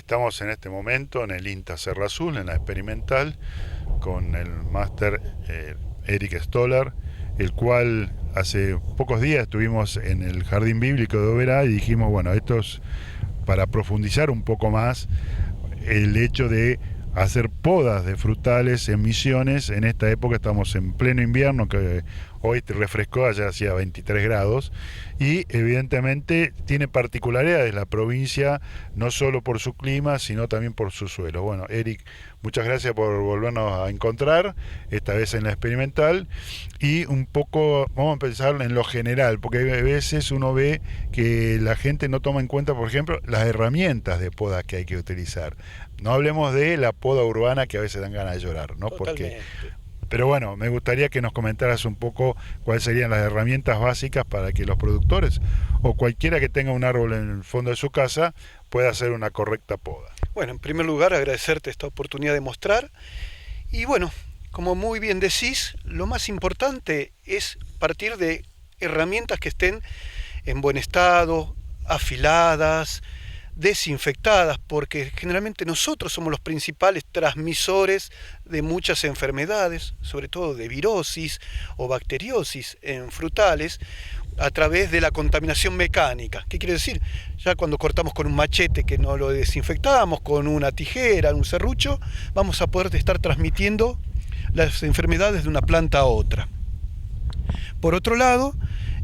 Estamos en este momento en el INTA Serra Azul, en la experimental, con el máster Eric Stoller, el cual hace pocos días estuvimos en el Jardín Bíblico de Oberá y dijimos, bueno, esto es para profundizar un poco más el hecho de hacer podas de frutales en Misiones. En esta época estamos en pleno invierno, que hoy te refrescó, allá hacía 23 grados, y evidentemente tiene particularidades la provincia, no solo por su clima, sino también por su suelo. Bueno, Eric, muchas gracias por volvernos a encontrar, esta vez en la experimental, y un poco vamos a pensar en lo general, porque a veces uno ve que la gente no toma en cuenta, por ejemplo, las herramientas de poda que hay que utilizar. No hablemos de la poda urbana, que a veces dan ganas de llorar, ¿no? Totalmente. Pero bueno, me gustaría que nos comentaras un poco cuáles serían las herramientas básicas para que los productores o cualquiera que tenga un árbol en el fondo de su casa pueda hacer una correcta poda. Bueno, en primer lugar agradecerte esta oportunidad de mostrar. Y bueno, como muy bien decís, lo más importante es partir de herramientas que estén en buen estado, afiladas, desinfectadas, porque generalmente nosotros somos los principales transmisores de muchas enfermedades, sobre todo de virosis o bacteriosis en frutales, a través de la contaminación mecánica. ¿Qué quiere decir? Ya cuando cortamos con un machete que no lo desinfectamos, con una tijera, un serrucho, vamos a poder estar transmitiendo las enfermedades de una planta a otra. Por otro lado,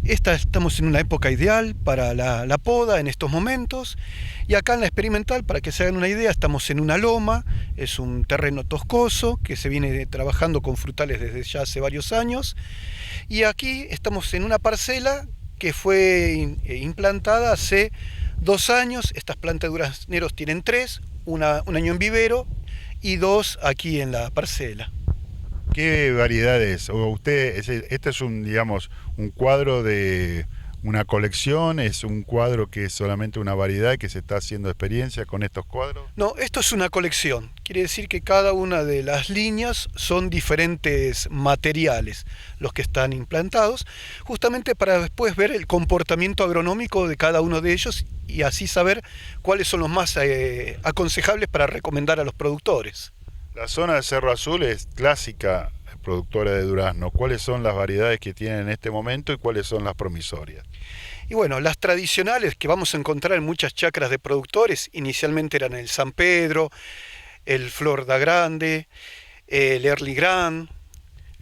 estamos en una época ideal para la poda en estos momentos, y acá en la experimental, para que se hagan una idea, estamos en una loma, es un terreno toscoso que se viene trabajando con frutales desde ya hace varios años, y aquí estamos en una parcela que fue implantada hace 2 años. Estas plantas de durazneros tienen 3, un año en vivero y 2 aquí en la parcela. ¿Qué variedades? O usted, este es un, digamos, un cuadro de una colección, es un cuadro que es solamente una variedad que se está haciendo experiencia con estos cuadros. No, esto es una colección. Quiere decir que cada una de las líneas son diferentes materiales los que están implantados, justamente para después ver el comportamiento agronómico de cada uno de ellos y así saber cuáles son los más aconsejables para recomendar a los productores. La zona de Cerro Azul es clásica productora de durazno. ¿Cuáles son las variedades que tienen en este momento y cuáles son las promisorias? Y bueno, las tradicionales que vamos a encontrar en muchas chacras de productores, inicialmente eran el San Pedro, el Flor da Grande, el Early Grand,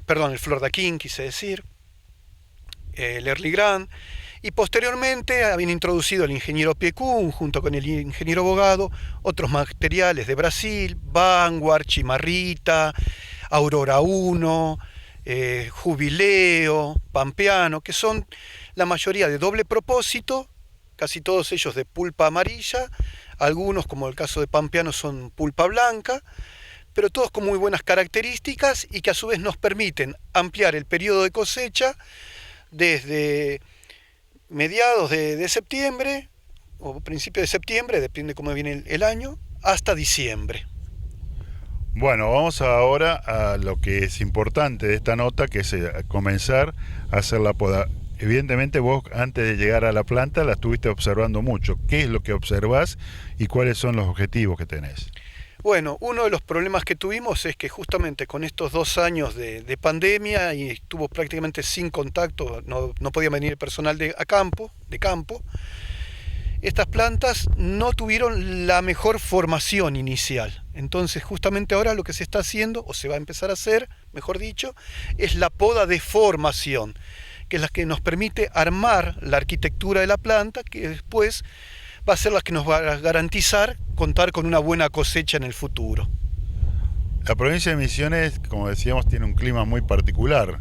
perdón, el Flor da King quise decir, el Early Grand, y posteriormente habían introducido el ingeniero Piecún junto con el ingeniero Bogado otros materiales de Brasil, Vanguard, Chimarrita, Aurora 1, Jubileo, Pampeano, que son la mayoría de doble propósito, casi todos ellos de pulpa amarilla, algunos como el caso de Pampeano son pulpa blanca, pero todos con muy buenas características y que a su vez nos permiten ampliar el periodo de cosecha desde mediados de septiembre o principio de septiembre, depende cómo viene el año, hasta diciembre. Bueno, vamos ahora a lo que es importante de esta nota, que es comenzar a hacer la poda. Evidentemente vos antes de llegar a la planta la estuviste observando mucho. ¿Qué es lo que observás y cuáles son los objetivos que tenés? Bueno, uno de los problemas que tuvimos es que justamente con estos 2 años de pandemia y estuvo prácticamente sin contacto, no podía venir el personal de campo, estas plantas no tuvieron la mejor formación inicial. Entonces justamente ahora lo que se está haciendo, o se va a empezar a hacer, mejor dicho, es la poda de formación, que es la que nos permite armar la arquitectura de la planta, que después va a ser la que nos va a garantizar contar con una buena cosecha en el futuro. La provincia de Misiones, como decíamos, tiene un clima muy particular.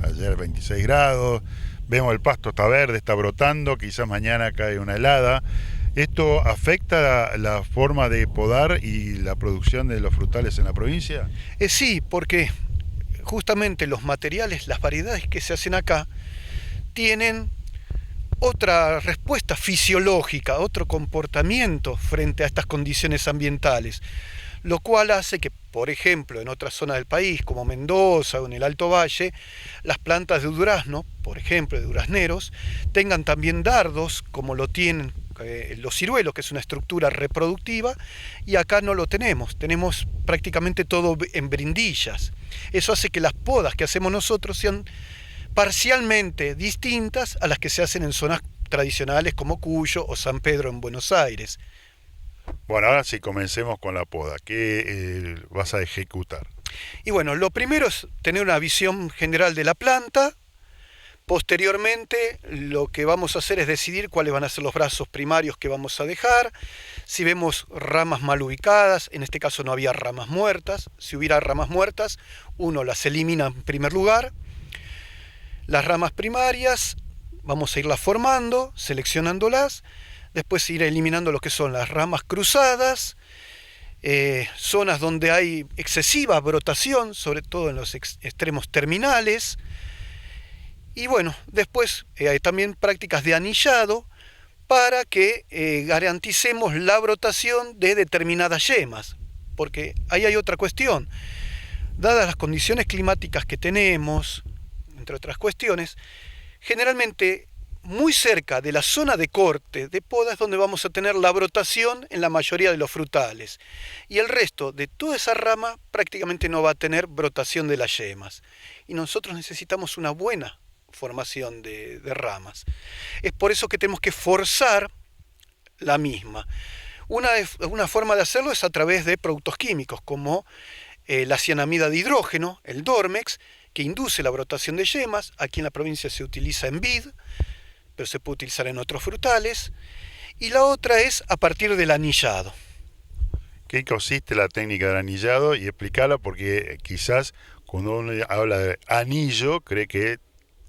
Ayer 26 grados, vemos el pasto está verde, está brotando, quizás mañana cae una helada. ¿Esto afecta la forma de podar y la producción de los frutales en la provincia? Sí, porque justamente los materiales, las variedades que se hacen acá, tienen otra respuesta fisiológica, otro comportamiento frente a estas condiciones ambientales, lo cual hace que, por ejemplo, en otras zonas del país, como Mendoza o en el Alto Valle, las plantas de durazno, por ejemplo, de durazneros, tengan también dardos, como lo tienen los ciruelos, que es una estructura reproductiva, y acá no lo tenemos. Tenemos prácticamente todo en brindillas. Eso hace que las podas que hacemos nosotros sean parcialmente distintas a las que se hacen en zonas tradicionales como Cuyo o San Pedro en Buenos Aires. Bueno, ahora sí comencemos con la poda. ¿Qué vas a ejecutar? Y bueno, lo primero es tener una visión general de la planta. Posteriormente, lo que vamos a hacer es decidir cuáles van a ser los brazos primarios que vamos a dejar. Si vemos ramas mal ubicadas, en este caso no había ramas muertas. Si hubiera ramas muertas, uno las elimina en primer lugar. Las ramas primarias vamos a irlas formando, seleccionándolas. Después ir eliminando lo que son las ramas cruzadas, zonas donde hay excesiva brotación, sobre todo en los extremos terminales. Y bueno, después hay también prácticas de anillado para que garanticemos la brotación de determinadas yemas. Porque ahí hay otra cuestión. Dadas las condiciones climáticas que tenemos, entre otras cuestiones, generalmente muy cerca de la zona de corte de poda es donde vamos a tener la brotación en la mayoría de los frutales. Y el resto de toda esa rama prácticamente no va a tener brotación de las yemas. Y nosotros necesitamos una buena formación de ramas. Es por eso que tenemos que forzar la misma. Una forma de hacerlo es a través de productos químicos como la cianamida de hidrógeno, el Dormex, que induce la brotación de yemas. Aquí en la provincia se utiliza en vid, pero se puede utilizar en otros frutales. Y la otra es a partir del anillado. ¿Qué consiste la técnica del anillado? Y explicarla porque quizás cuando uno habla de anillo cree que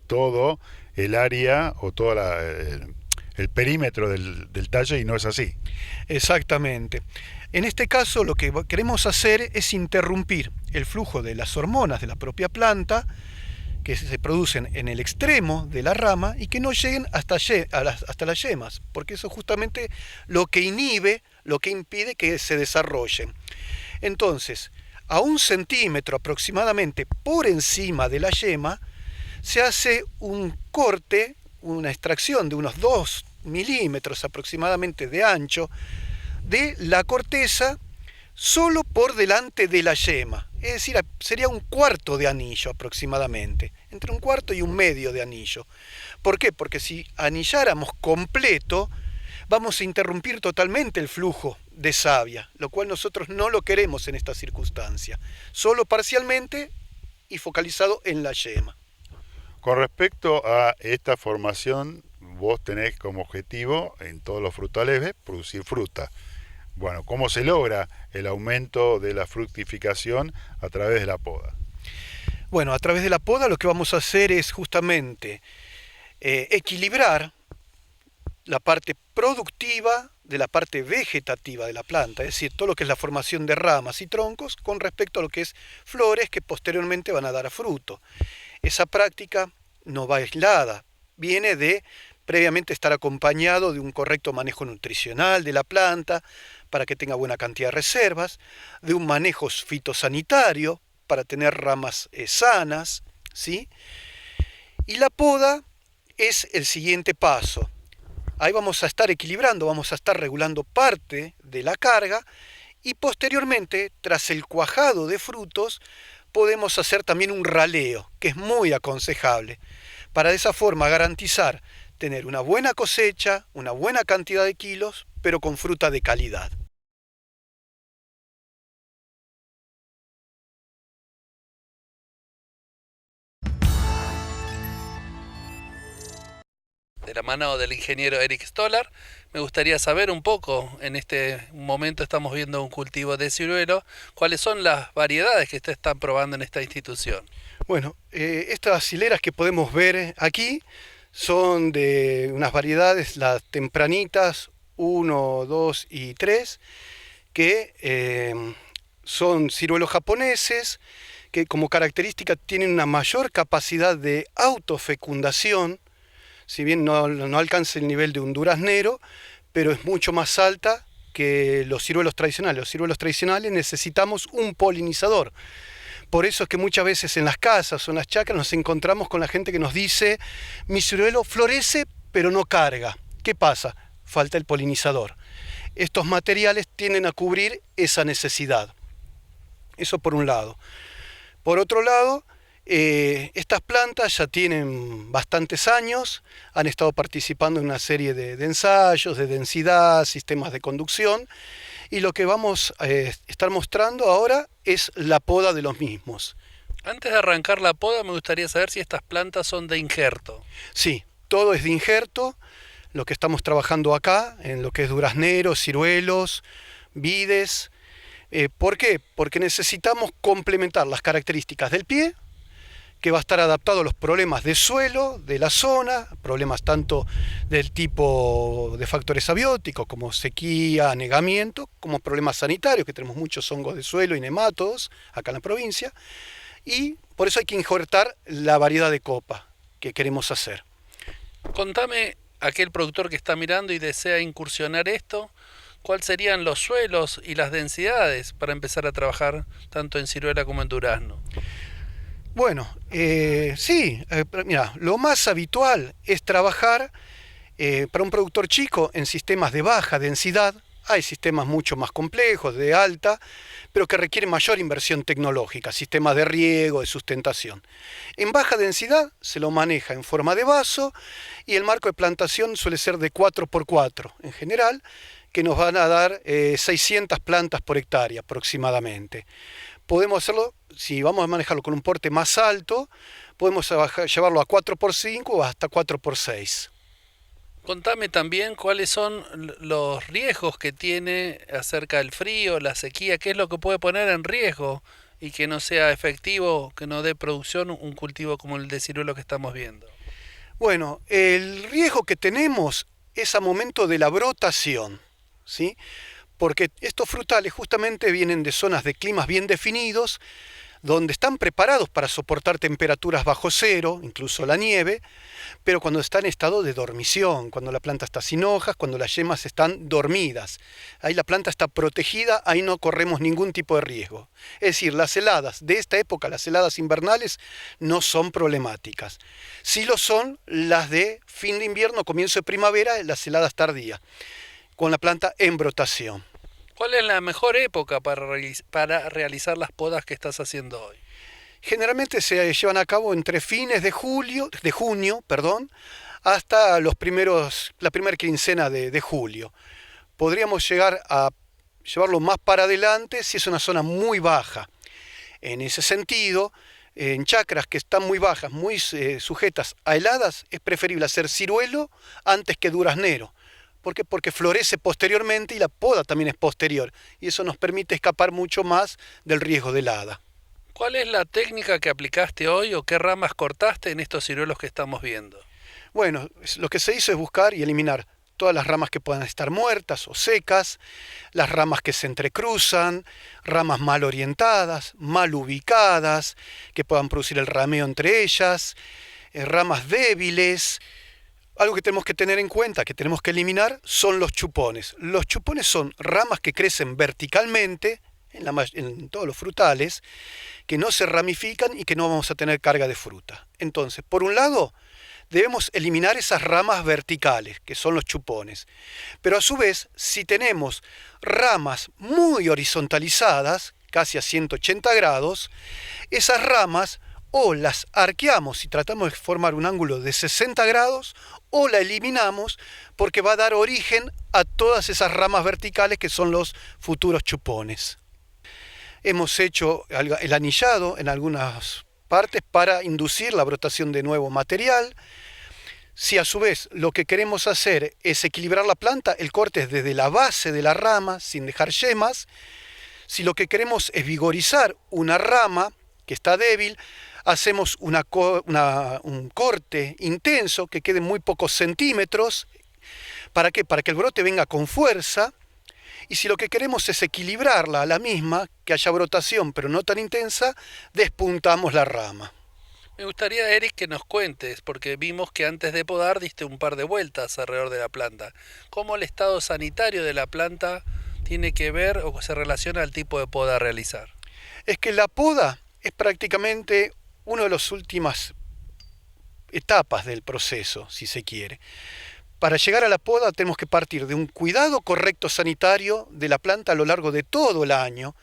todo el área o todo el perímetro del tallo, y no es así. Exactamente. En este caso lo que queremos hacer es interrumpir el flujo de las hormonas de la propia planta que se producen en el extremo de la rama y que no lleguen hasta las yemas, porque eso es justamente lo que inhibe, lo que impide que se desarrollen. Entonces, a 1 centímetro aproximadamente por encima de la yema, se hace un corte, una extracción de unos 2 milímetros aproximadamente de ancho de la corteza solo por delante de la yema. Es decir, sería 1/4 de anillo aproximadamente, entre 1/4 y 1/2 de anillo. ¿Por qué? Porque si anilláramos completo, vamos a interrumpir totalmente el flujo de savia, lo cual nosotros no lo queremos en esta circunstancia, solo parcialmente y focalizado en la yema. Con respecto a esta formación, vos tenés como objetivo en todos los frutales producir fruta. Bueno, ¿cómo se logra el aumento de la fructificación a través de la poda? Bueno, a través de la poda lo que vamos a hacer es justamente equilibrar la parte productiva de la parte vegetativa de la planta, es decir, todo lo que es la formación de ramas y troncos con respecto a lo que es flores que posteriormente van a dar fruto. Esa práctica no va aislada, viene de previamente estar acompañado de un correcto manejo nutricional de la planta para que tenga buena cantidad de reservas, de un manejo fitosanitario para tener ramas sanas, ¿sí? Y la poda es el siguiente paso. Ahí vamos a estar equilibrando, vamos a estar regulando parte de la carga y posteriormente, tras el cuajado de frutos, podemos hacer también un raleo, que es muy aconsejable, para de esa forma garantizar tener una buena cosecha, una buena cantidad de kilos, pero con fruta de calidad. De la mano del ingeniero Eric Stoller, me gustaría saber un poco, en este momento estamos viendo un cultivo de ciruelo, ¿cuáles son las variedades que ustedes están probando en esta institución? Bueno, estas hileras que podemos ver aquí son de unas variedades, las tempranitas 1, 2 y 3, que son ciruelos japoneses, que como característica tienen una mayor capacidad de autofecundación, si bien no alcanza el nivel de un duraznero, pero es mucho más alta que los ciruelos tradicionales. Los ciruelos tradicionales necesitamos un polinizador. Por eso es que muchas veces en las casas o en las chacras nos encontramos con la gente que nos dice: mi ciruelo florece pero no carga. ¿Qué pasa? falta el polinizador. Estos materiales tienden a cubrir esa necesidad. Eso por un lado. Por otro lado, estas plantas ya tienen bastantes años, han estado participando en una serie de ensayos de densidad, sistemas de conducción, y lo que vamos a estar mostrando ahora es la poda de los mismos. Antes de arrancar la poda, me gustaría saber si estas plantas son de injerto. Sí, todo es de injerto, lo que estamos trabajando acá, en lo que es durazneros, ciruelos, vides. ¿Por qué? Porque necesitamos complementar las características del pie, que va a estar adaptado a los problemas de suelo, de la zona, problemas tanto del tipo de factores abióticos como sequía, anegamiento, como problemas sanitarios, que tenemos muchos hongos de suelo y nematodos acá en la provincia, y por eso hay que injertar la variedad de copa que queremos hacer. Contame, aquel productor que está mirando y desea incursionar esto, ¿cuáles serían los suelos y las densidades para empezar a trabajar tanto en ciruela como en durazno? Bueno, mira, lo más habitual es trabajar para un productor chico en sistemas de baja densidad. Hay sistemas mucho más complejos, de alta, pero que requieren mayor inversión tecnológica, sistemas de riego, de sustentación. En baja densidad se lo maneja en forma de vaso y el marco de plantación suele ser de 4x4 en general, que nos van a dar 600 plantas por hectárea aproximadamente. Podemos hacerlo, si vamos a manejarlo con un porte más alto, podemos llevarlo a 4x5 o hasta 4x6. Contame también cuáles son los riesgos que tiene acerca del frío, la sequía, qué es lo que puede poner en riesgo y que no sea efectivo, que no dé producción un cultivo como el de ciruelo que estamos viendo. Bueno, el riesgo que tenemos es a momento de la brotación, ¿sí? Porque estos frutales justamente vienen de zonas de climas bien definidos, donde están preparados para soportar temperaturas bajo cero, incluso la nieve, pero cuando está en estado de dormición, cuando la planta está sin hojas, cuando las yemas están dormidas. Ahí la planta está protegida, ahí no corremos ningún tipo de riesgo. Es decir, las heladas de esta época, las heladas invernales, no son problemáticas. Sí lo son las de fin de invierno, comienzo de primavera, las heladas tardías, con la planta en brotación. ¿Cuál es la mejor época para realizar las podas que estás haciendo hoy? Generalmente se llevan a cabo entre fines de junio, hasta la primera quincena de julio. Podríamos llegar a llevarlo más para adelante si es una zona muy baja. En ese sentido, en chacras que están muy bajas, muy sujetas a heladas, es preferible hacer ciruelo antes que duraznero. ¿Por qué? Porque florece posteriormente y la poda también es posterior. Y eso nos permite escapar mucho más del riesgo de helada. ¿Cuál es la técnica que aplicaste hoy o qué ramas cortaste en estos ciruelos que estamos viendo? Bueno, lo que se hizo es buscar y eliminar todas las ramas que puedan estar muertas o secas, las ramas que se entrecruzan, ramas mal orientadas, mal ubicadas, que puedan producir el rameo entre ellas, ramas débiles. Algo que tenemos que tener en cuenta, que tenemos que eliminar, son los chupones. Los chupones son ramas que crecen verticalmente en todos los frutales, que no se ramifican y que no vamos a tener carga de fruta. Entonces, por un lado, debemos eliminar esas ramas verticales, que son los chupones. Pero a su vez, si tenemos ramas muy horizontalizadas, casi a 180 grados, esas ramas o las arqueamos y tratamos de formar un ángulo de 60 grados o la eliminamos porque va a dar origen a todas esas ramas verticales que son los futuros chupones. Hemos hecho el anillado en algunas partes para inducir la brotación de nuevo material. Si a su vez lo que queremos hacer es equilibrar la planta, el corte es desde la base de la rama sin dejar yemas. Si lo que queremos es vigorizar una rama que está débil, hacemos un corte intenso que quede muy pocos centímetros. ¿Para qué? Para que el brote venga con fuerza. Y si lo que queremos es equilibrarla a la misma, que haya brotación pero no tan intensa, despuntamos la rama. Me gustaría, Eric, que nos cuentes, porque vimos que antes de podar diste un par de vueltas alrededor de la planta. ¿Cómo el estado sanitario de la planta tiene que ver o se relaciona al tipo de poda a realizar? Es que la poda es prácticamente una de las últimas etapas del proceso, si se quiere. Para llegar a la poda tenemos que partir de un cuidado correcto sanitario de la planta a lo largo de todo el año.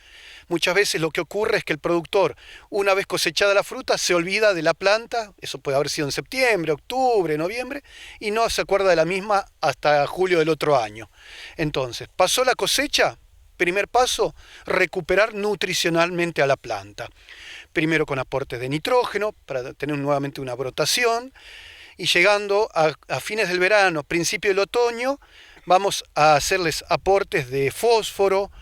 Muchas veces lo que ocurre es que el productor, una vez cosechada la fruta, se olvida de la planta, eso puede haber sido en septiembre, octubre, noviembre, y no se acuerda de la misma hasta julio del otro año. Entonces, pasó la cosecha, primer paso, recuperar nutricionalmente a la planta. Primero con aportes de nitrógeno, para tener nuevamente una brotación, y llegando a fines del verano, principio del otoño, vamos a hacerles aportes de fósforo,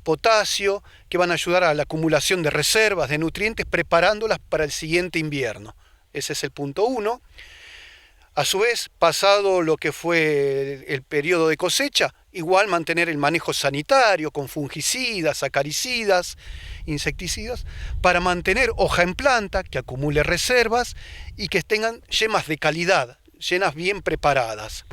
potasio, que van a ayudar a la acumulación de reservas de nutrientes, preparándolas para el siguiente invierno. Ese es el punto 1. A su vez, pasado lo que fue el periodo de cosecha, igual mantener el manejo sanitario con fungicidas, acaricidas, insecticidas, para mantener hoja en planta, que acumule reservas y que tengan yemas de calidad, llenas bien preparadas.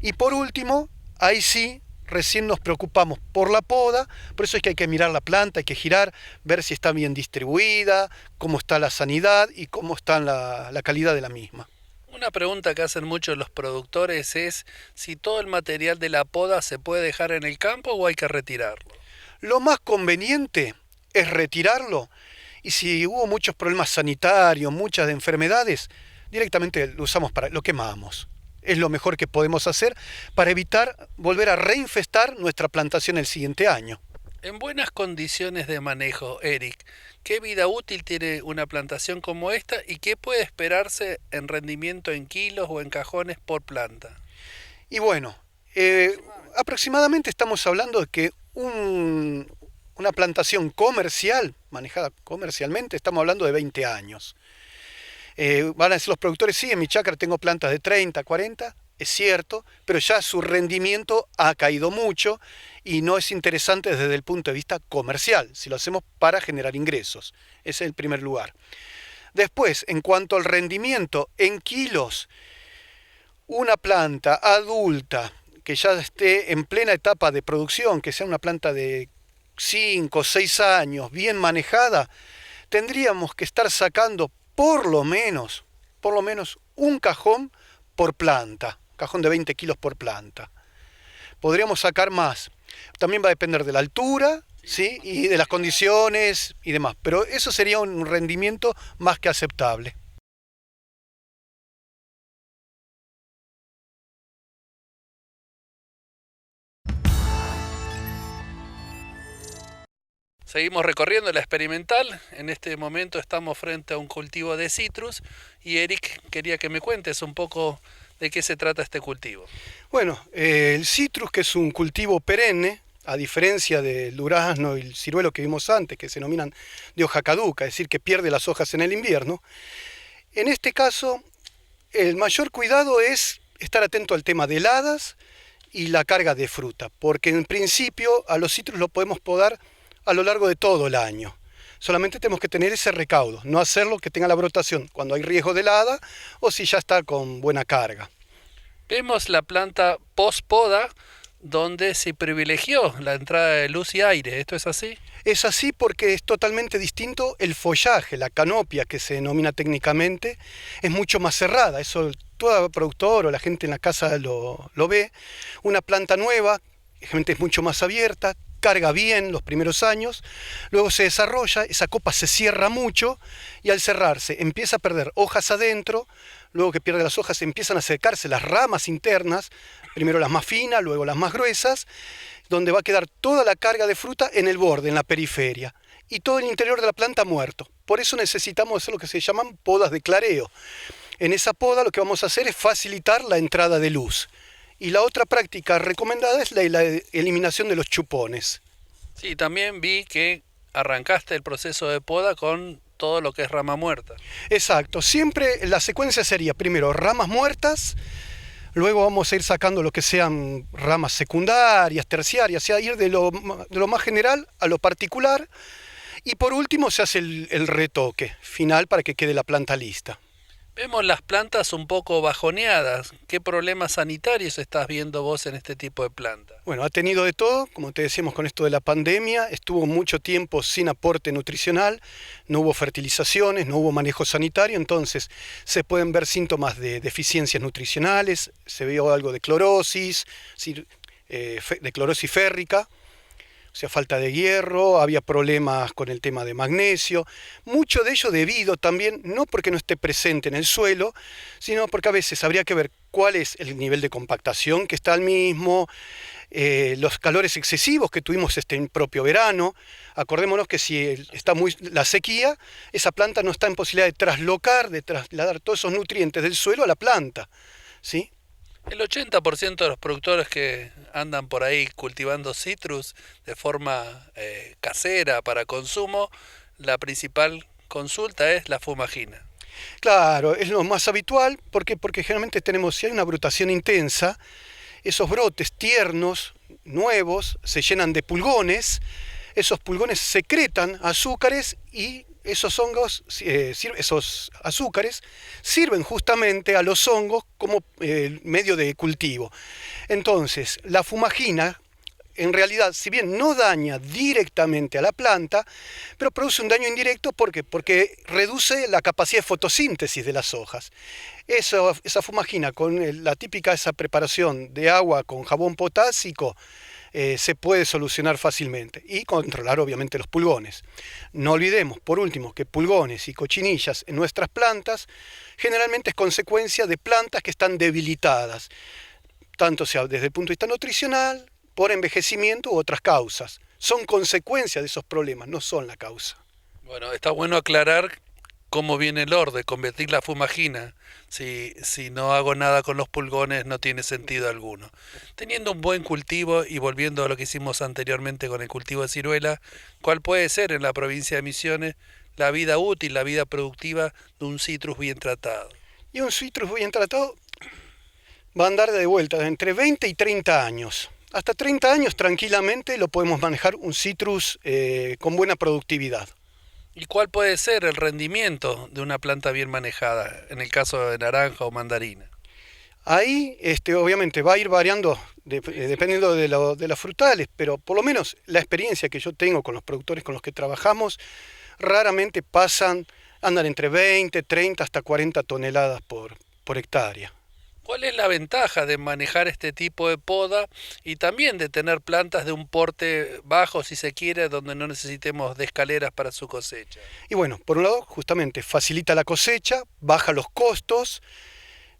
Y por último, ahí sí, recién nos preocupamos por la poda, por eso es que hay que mirar la planta, hay que girar, ver si está bien distribuida, cómo está la sanidad y cómo está la calidad de la misma. Una pregunta que hacen muchos los productores es si todo el material de la poda se puede dejar en el campo o hay que retirarlo. Lo más conveniente es retirarlo y si hubo muchos problemas sanitarios, muchas enfermedades, directamente lo usamos lo quemamos. Es lo mejor que podemos hacer para evitar volver a reinfestar nuestra plantación el siguiente año. En buenas condiciones de manejo, Eric, ¿qué vida útil tiene una plantación como esta y qué puede esperarse en rendimiento en kilos o en cajones por planta? Y bueno, aproximadamente estamos hablando de que una plantación comercial, manejada comercialmente, estamos hablando de 20 años. Van a decir los productores, sí, en mi chacra tengo plantas de 30, 40, es cierto, pero ya su rendimiento ha caído mucho y no es interesante desde el punto de vista comercial, si lo hacemos para generar ingresos. Ese es el primer lugar. Después, en cuanto al rendimiento en kilos, una planta adulta que ya esté en plena etapa de producción, que sea una planta de 5 o 6 años, bien manejada, tendríamos que estar sacando por lo menos un cajón por planta, cajón de 20 kilos por planta. Podríamos sacar más. También va a depender de la altura, ¿sí? Y de las condiciones y demás, pero eso sería un rendimiento más que aceptable. Seguimos recorriendo la experimental. En este momento estamos frente a un cultivo de citrus y Eric quería que me cuentes un poco de qué se trata este cultivo. Bueno, el citrus, que es un cultivo perenne, a diferencia del durazno y el ciruelo que vimos antes, que se denominan de hoja caduca, es decir, que pierde las hojas en el invierno, en este caso el mayor cuidado es estar atento al tema de heladas y la carga de fruta, porque en principio a los citrus lo podemos podar a lo largo de todo el año. Solamente tenemos que tener ese recaudo, no hacerlo que tenga la brotación cuando hay riesgo de helada o si ya está con buena carga. Vemos la planta post-poda donde se privilegió la entrada de luz y aire. ¿Esto es así? Es así porque es totalmente distinto el follaje, la canopia que se denomina técnicamente, es mucho más cerrada. Eso todo productor o la gente en la casa lo ve. Una planta nueva, generalmente es mucho más abierta, carga bien los primeros años, luego se desarrolla, esa copa se cierra mucho y al cerrarse empieza a perder hojas adentro, luego que pierde las hojas empiezan a secarse las ramas internas, primero las más finas, luego las más gruesas, donde va a quedar toda la carga de fruta en el borde, en la periferia, y todo el interior de la planta muerto. Por eso necesitamos hacer lo que se llaman podas de clareo. En esa poda lo que vamos a hacer es facilitar la entrada de luz. Y la otra práctica recomendada es la eliminación de los chupones. Sí, también vi que arrancaste el proceso de poda con todo lo que es rama muerta. Exacto, siempre la secuencia sería primero ramas muertas, luego vamos a ir sacando lo que sean ramas secundarias, terciarias, o sea, ir de lo más general a lo particular, y por último se hace el retoque final para que quede la planta lista. Vemos las plantas un poco bajoneadas. ¿Qué problemas sanitarios estás viendo vos en este tipo de planta? Bueno, ha tenido de todo, como te decíamos con esto de la pandemia, estuvo mucho tiempo sin aporte nutricional, no hubo fertilizaciones, no hubo manejo sanitario, entonces se pueden ver síntomas de deficiencias nutricionales, se vio algo de clorosis, de clorosis férrica, o sea, falta de hierro, había problemas con el tema de magnesio, mucho de ello debido también, no porque no esté presente en el suelo, sino porque a veces habría que ver cuál es el nivel de compactación que está al mismo, los calores excesivos que tuvimos este propio verano. Acordémonos que si está la sequía, esa planta no está en posibilidad de trasladar todos esos nutrientes del suelo a la planta, ¿sí? El 80% de los productores que andan por ahí cultivando citrus de forma casera para consumo, la principal consulta es la fumagina. Claro, es lo más habitual, porque generalmente tenemos, si hay una brotación intensa, esos brotes tiernos, nuevos, se llenan de pulgones, esos pulgones secretan azúcares y esos hongos, esos azúcares, sirven justamente a los hongos como medio de cultivo. Entonces, la fumagina, en realidad, si bien no daña directamente a la planta, pero produce un daño indirecto, ¿por qué? Porque reduce la capacidad de fotosíntesis de las hojas. Esa fumagina, con la típica esa preparación de agua con jabón potásico, se puede solucionar fácilmente y controlar obviamente los pulgones. No olvidemos, por último, que pulgones y cochinillas en nuestras plantas generalmente es consecuencia de plantas que están debilitadas, tanto sea desde el punto de vista nutricional, por envejecimiento u otras causas. Son consecuencia de esos problemas, no son la causa. Bueno, está bueno aclarar cómo viene el orden, convertir la fumagina. Si no hago nada con los pulgones no tiene sentido alguno. Teniendo un buen cultivo y volviendo a lo que hicimos anteriormente con el cultivo de ciruela, ¿cuál puede ser en la provincia de Misiones la vida útil, la vida productiva de un citrus bien tratado? Y un citrus bien tratado va a andar de vuelta entre 20 y 30 años. Hasta 30 años tranquilamente lo podemos manejar un citrus con buena productividad. ¿Y cuál puede ser el rendimiento de una planta bien manejada, en el caso de naranja o mandarina? Ahí obviamente va a ir variando dependiendo de las frutales, pero por lo menos la experiencia que yo tengo con los productores con los que trabajamos, raramente andan entre 20, 30 hasta 40 toneladas por hectárea. ¿Cuál es la ventaja de manejar este tipo de poda y también de tener plantas de un porte bajo, si se quiere, donde no necesitemos de escaleras para su cosecha? Y bueno, por un lado, justamente facilita la cosecha, baja los costos,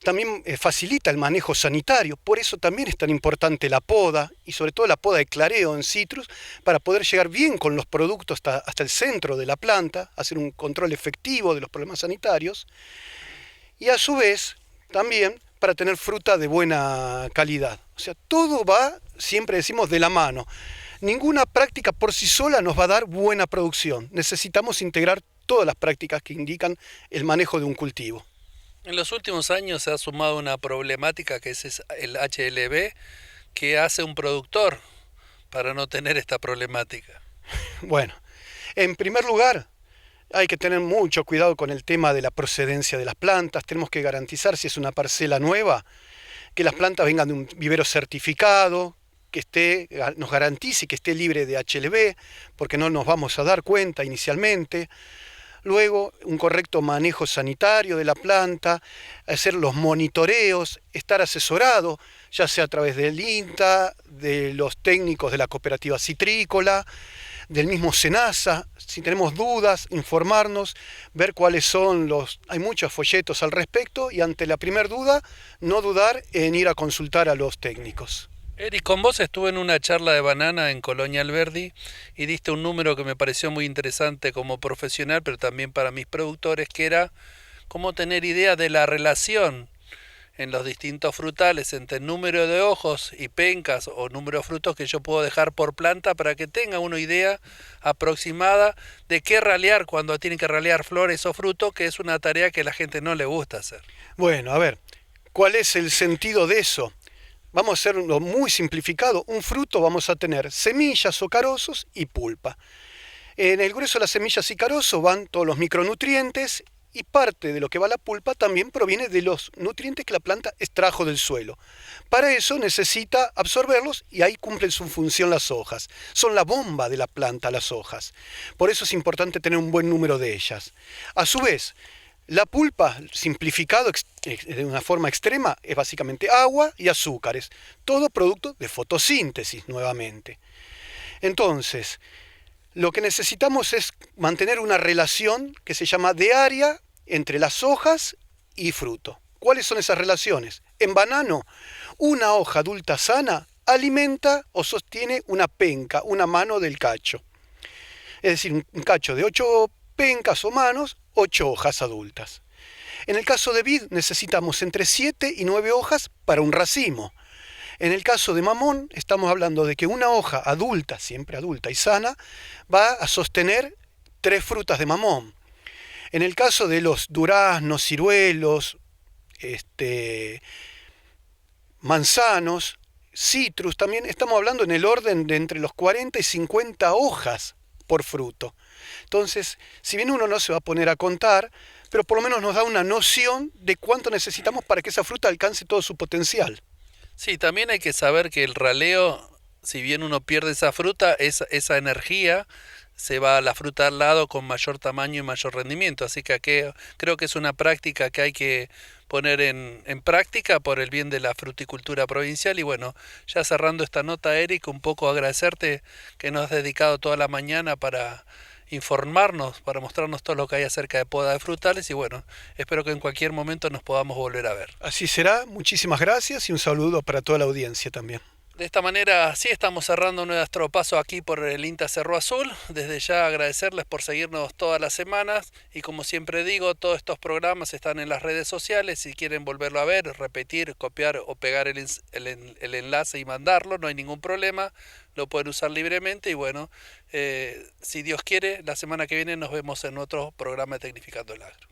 también facilita el manejo sanitario, por eso también es tan importante la poda y sobre todo la poda de clareo en citrus para poder llegar bien con los productos hasta el centro de la planta, hacer un control efectivo de los problemas sanitarios y a su vez también para tener fruta de buena calidad. O sea, todo va, siempre decimos, de la mano. Ninguna práctica por sí sola nos va a dar buena producción. Necesitamos integrar todas las prácticas que indican el manejo de un cultivo. En los últimos años se ha sumado una problemática que es el HLB. ¿Qué hace un productor para no tener esta problemática? Bueno, en primer lugar, hay que tener mucho cuidado con el tema de la procedencia de las plantas. Tenemos que garantizar, si es una parcela nueva, que las plantas vengan de un vivero certificado, que nos garantice que esté libre de HLB, porque no nos vamos a dar cuenta inicialmente. Luego, un correcto manejo sanitario de la planta, hacer los monitoreos, estar asesorado, ya sea a través del INTA, de los técnicos de la cooperativa citrícola, del mismo SENASA, si tenemos dudas, informarnos, ver cuáles son hay muchos folletos al respecto y ante la primera duda, no dudar en ir a consultar a los técnicos. Eric, con vos estuve en una charla de banana en Colonia Alberdi y diste un número que me pareció muy interesante como profesional, pero también para mis productores, que era cómo tener idea de la relación en los distintos frutales entre el número de ojos y pencas o número de frutos que yo puedo dejar por planta para que tenga una idea aproximada de qué ralear cuando tienen que ralear flores o frutos, que es una tarea que a la gente no le gusta hacer. Bueno, a ver, ¿cuál es el sentido de eso? Vamos a hacerlo muy simplificado. Un fruto vamos a tener semillas o carozos y pulpa. En el grueso de las semillas y carozos van todos los micronutrientes y parte de lo que va a la pulpa también proviene de los nutrientes que la planta extrajo del suelo. Para eso necesita absorberlos y ahí cumplen su función las hojas. Son la bomba de la planta las hojas. Por eso es importante tener un buen número de ellas. A su vez, la pulpa, simplificado de una forma extrema, es básicamente agua y azúcares. Todo producto de fotosíntesis nuevamente. Entonces, lo que necesitamos es mantener una relación que se llama diaria entre las hojas y fruto. ¿Cuáles son esas relaciones? En banano, una hoja adulta sana alimenta o sostiene una penca, una mano del cacho. Es decir, un cacho de 8 pencas o manos, 8 hojas adultas. En el caso de vid necesitamos entre 7 y 9 hojas para un racimo. En el caso de mamón, estamos hablando de que una hoja adulta, siempre adulta y sana, va a sostener 3 frutas de mamón. En el caso de los duraznos, ciruelos, manzanos, citrus, también estamos hablando en el orden de entre los 40 y 50 hojas por fruto. Entonces, si bien uno no se va a poner a contar, pero por lo menos nos da una noción de cuánto necesitamos para que esa fruta alcance todo su potencial. Sí, también hay que saber que el raleo, si bien uno pierde esa fruta, esa energía se va a la fruta al lado con mayor tamaño y mayor rendimiento. Así que creo que es una práctica que hay que poner en práctica por el bien de la fruticultura provincial. Y bueno, ya cerrando esta nota, Eric, un poco agradecerte que nos has dedicado toda la mañana para informarnos, para mostrarnos todo lo que hay acerca de poda de frutales. Y bueno, espero que en cualquier momento nos podamos volver a ver. Así será, muchísimas gracias y un saludo para toda la audiencia también. De esta manera, sí, estamos cerrando nuestro paso aquí por el INTA Cerro Azul. Desde ya agradecerles por seguirnos todas las semanas y como siempre digo, todos estos programas están en las redes sociales. Si quieren volverlo a ver, repetir, copiar o pegar el enlace y mandarlo, no hay ningún problema. Lo pueden usar libremente y bueno, si Dios quiere, la semana que viene nos vemos en otro programa de Tecnificando el Agro.